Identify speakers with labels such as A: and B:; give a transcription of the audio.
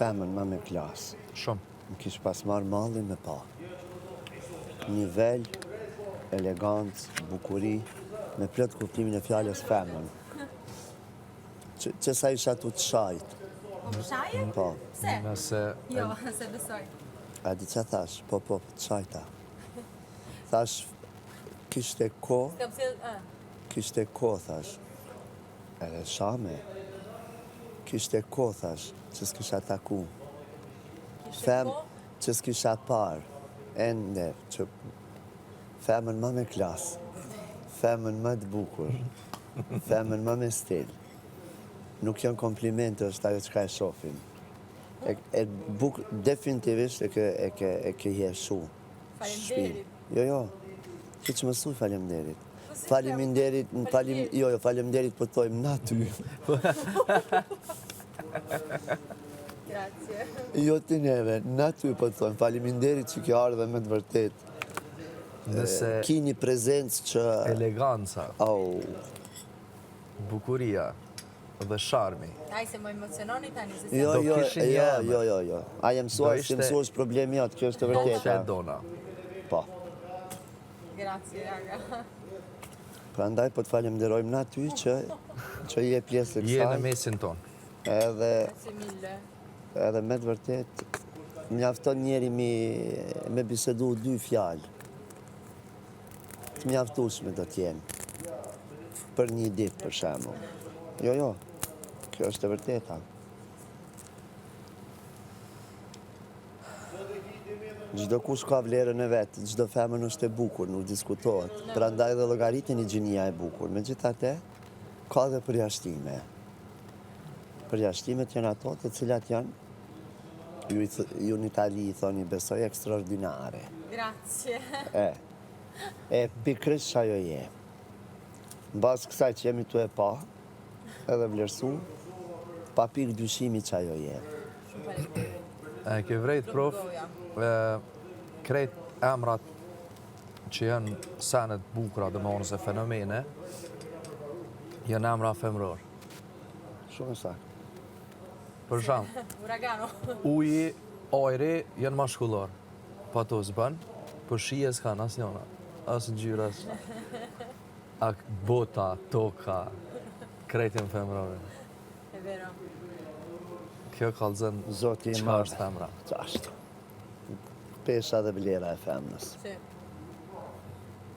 A: femën më me klasë.
B: Shumë.
A: Më kish pas marrë mallin me pa. Nivel, elegancë, bukuri, me plot kuptimin e fjalës femën. Që sa isha tu të shajt.
C: Po shaje?
A: Po.
C: Pse?
B: Nëse...
C: Jo, se besoj.
A: A di që thash? Po, të shajta. Thash, kishte ko, thash. Edhe shame. Kishte ko, thash, që s'kisha taku. Fem që s'kisha parë. Ende, që femën më me klasë. Femën më të bukur. Femën më me stil. Nuk janë komplimente, është ajo që ka e shofim. Definitivisht e ke jeshu.
C: Faleminderit.
A: Jo. Ki që mësuj faleminderit. Faleminderit po tojmë na ty.
C: Grazie.
A: Jo ti neve, na ty po tojmë. Faleminderit që kjo ardhe me të vërtet.
B: Nëse...
A: Ki një prezencë që...
B: Eleganca. Bukuria. Dhe sharmi.
C: Aj se më emociononi tani, se
A: Jo. Aje mësuar, si mësuar është problemi atë, kjo është të vërteta.
B: Dolce Dona.
A: Po.
C: Grazie, raga.
A: Pra ndaj po të falemderojmë na ty që je pjesë të kësaj.
B: Je në mesin ton.
A: Edhe me të vërtet, mjafton njeri me bisedu 2 fjalë. Të mjaftueshme do t'jenë. Për një ditë, për shembull. Jo. Kjo është e vërteta. Çdo kush ka vlerën e vet, çdo femër është e bukur, nuk diskutohet. Prandaj dhe llogaritin i gjinia e bukur. Megjithatë, ka dhe përjashtime. Përjashtimet janë ato të cilat janë, ju në Itali i thoni besoj ekstraordinare.
C: Grazie.
A: Pikërisht ajo je. Mbas kësaj që jemi tu e pa, edhe vlerësu, pa pikë dyshimi që ajo je.
B: Ke vrejt, prof, krejt emrat që janë senet bukra dhe më ose fenomene, janë emra femror.
A: Shumë saktë.
B: Për shemb,
C: Uragano.
B: uji, ajri janë mashkullor. Pa to s'bën, për shije s'kan as njona, as ngjyras. Ak bota, toka, krejtën femrore.
C: E vero.
B: Kjo kallëzën
A: Zoti i
B: çka
A: madh.
B: është femra.
A: Qashtu. Pesha dhe vlera e femnës.
C: Sì.